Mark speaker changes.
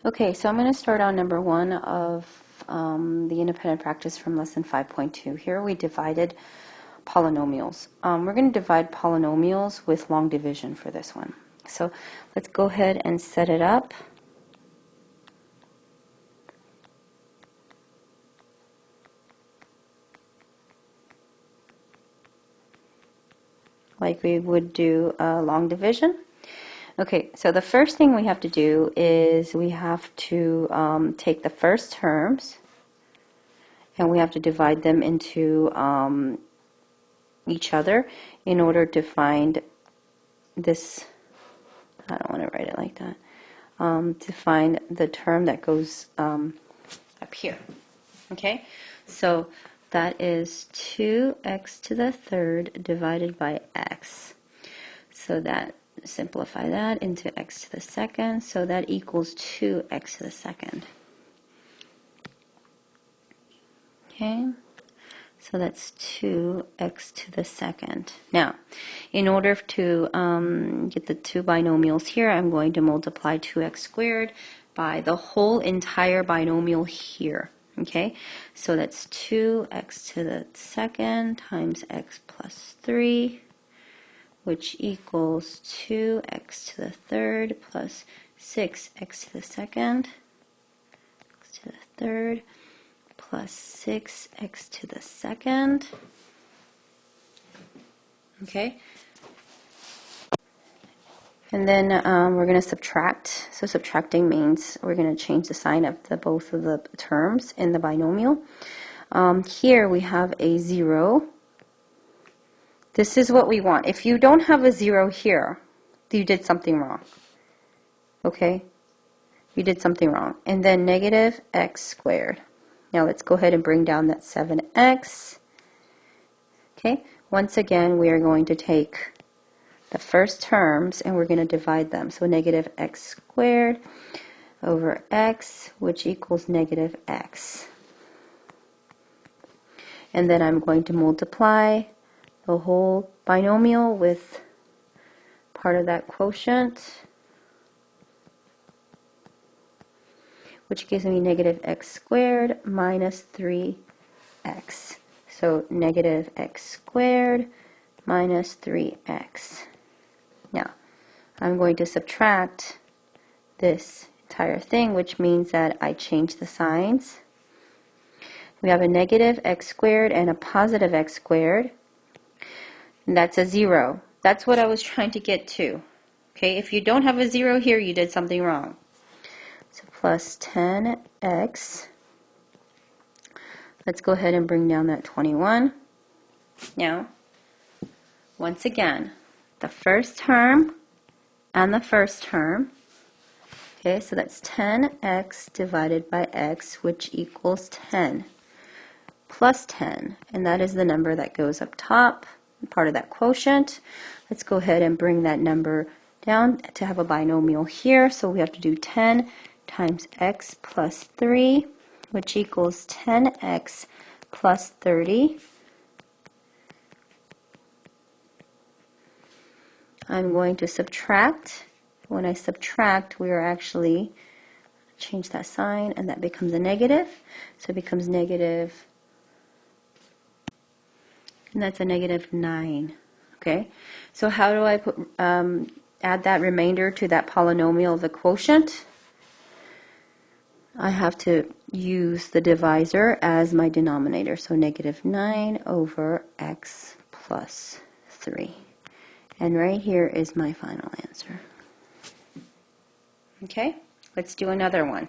Speaker 1: Okay, so I'm going to start on number 1 of the independent practice from lesson 5.2. Here we divided polynomials. We're going to divide polynomials with long division for this one. So let's go ahead and set it up. Like we would do long division. Okay, so the first thing we have to do is we have to take the first terms and we have to divide them into each other in order to find this. I don't want to write it like that. To find the term that goes up here. Okay, so that is 2x to the third divided by x. So that, simplify that into x to the second, so that equals 2x to the second. Okay, so that's 2x to the second. Now, in order to get the two binomials here, I'm going to multiply 2x squared by the whole entire binomial here. Okay, so that's 2x to the second times x plus 3, which equals 2x to the third plus 6x to the second, x to the third, plus 6x to the second. Okay. And then we're going to subtract. So subtracting means we're going to change the sign of both of the terms in the binomial. Here we have a 0. This is what we want. If you don't have a 0 here, you did something wrong. Okay? You did something wrong. And then negative x squared. Now let's go ahead and bring down that 7x. Okay? Once again, we are going to take the first terms and we're going to divide them. So negative x squared over x, which equals negative x. And then I'm going to multiply the whole binomial with part of that quotient, which gives me negative x squared minus 3x. So negative x squared minus 3x. Now, I'm going to subtract this entire thing, which means that I change the signs. We have a negative x squared and a positive x squared. And that's a 0. That's what I was trying to get to. Okay, if you don't have a 0 here, you did something wrong. So plus 10x. Let's go ahead and bring down that 21. Now, once again, the first term and the first term. Okay, so that's 10x divided by x, which equals 10, plus 10, and that is the number that goes up top, part of that quotient. Let's go ahead and bring that number down to have a binomial here, so we have to do 10 times x plus 3, which equals 10x plus 30. I'm going to subtract. When I subtract, we are actually change that sign, and that becomes a negative. So it becomes negative, and that's a negative 9. Okay. So how do I put add that remainder to that polynomial of the quotient? I have to use the divisor as my denominator. So negative 9 over x plus 3. And right here is my final answer. Okay, let's do another one.